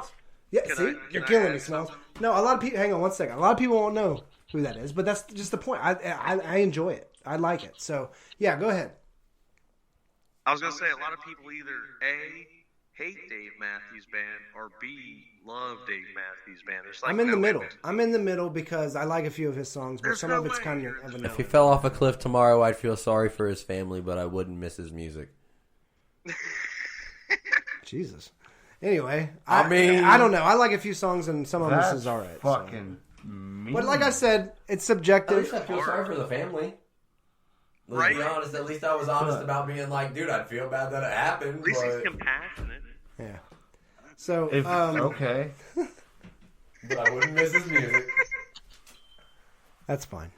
Yeah, see? You're killing me, Smells. No, a lot of people, hang on one second. A lot of people won't know who that is, but that's just the point. I enjoy it. I like it. So, yeah, go ahead. I was gonna say a lot of people either A, hate Dave Matthews Band, or B, love Dave Matthews Band. There's like I'm in the middle. between. I'm in the middle because I like a few of his songs, but There's some no of it's way kind you're- of a If he no. fell off a cliff tomorrow, I'd feel sorry for his family, but I wouldn't miss his music. Jesus. Anyway, I mean- I don't know. I like a few songs, and some of this That's is all right. so. fucking mean. But like I said, it's At subjective. least I feel sorry for the family. Let's Right. be honest. At least I was honest about being like, dude, I'd feel bad that it happened. At least he's But, compassionate. Yeah. So, If, okay. but I wouldn't miss his music. that's fine.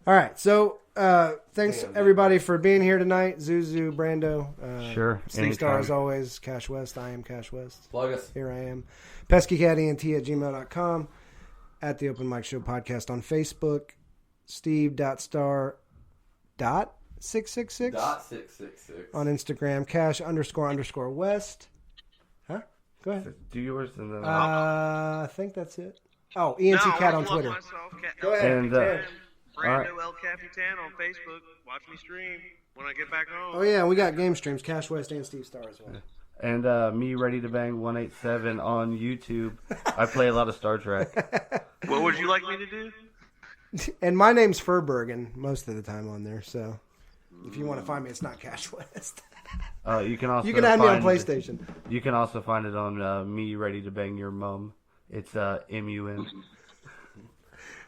All right. So, thanks Damn, everybody for being here tonight. Zuzu, Brando, Sure. Steve Starr, as anytime. always. Cash West. I am Cash West. Plug us. Here I am. PeskyCatEnt@gmail.com. At the Open Mic Show Podcast on Facebook. Steve.Star.666 .666. on Instagram. Cash__West. Huh? Go ahead. Do yours and then. I think that's it. Oh, ENT Cat on Twitter. Go ahead. And, Brando alright. El Capitan on Facebook. Watch me stream when I get back home. Oh, yeah, we got game streams. Cash West and Steve Starr as well. And me, Ready to Bang 187 on YouTube. I play a lot of Star Trek. What would you like me to do? And my name's Furbergen most of the time on there, so if you want to find me, it's not Cash West. You can also You can add me on find- PlayStation. You can also find it on Me Ready to Bang Your Mum. It's MUN.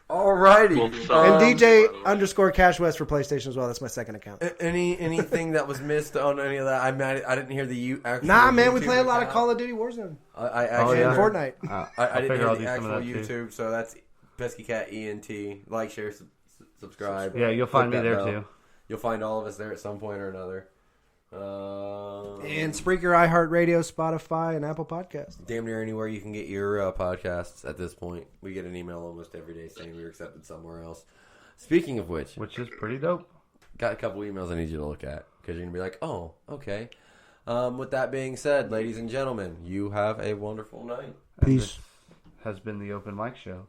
Alrighty. And DJ_Cash West for PlayStation as well. That's my second account. Anything that was missed on any of that? I didn't hear the actual. Nah, man, we YouTube play a lot of account. Call of Duty Warzone. I actually yeah. And heard- Fortnite. I didn't figure hear I'll the do some actual of that too. YouTube, so that's Pesky Cat ENT. Like, share, subscribe. Yeah, you'll find me Click there that bell. too. You'll find all of us there at some point or another. And Spreaker, iHeartRadio, Spotify, and Apple Podcasts. Damn near anywhere you can get your podcasts at this point. We get an email almost every day saying we're accepted somewhere else. Speaking of which, Which is pretty dope. got a couple emails I need you to look at because you're going to be like, oh, okay. With that being said, ladies and gentlemen, you have a wonderful night. And this has been the Open Mic Show.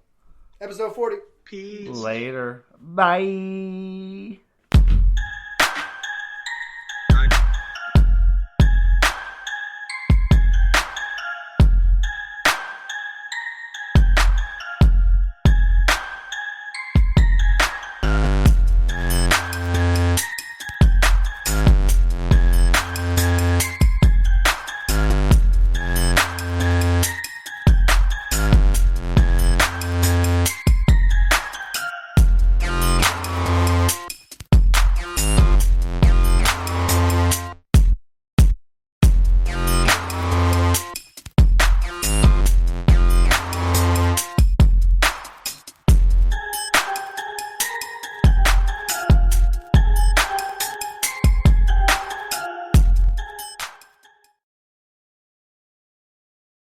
Episode 40. Peace. Later. Bye.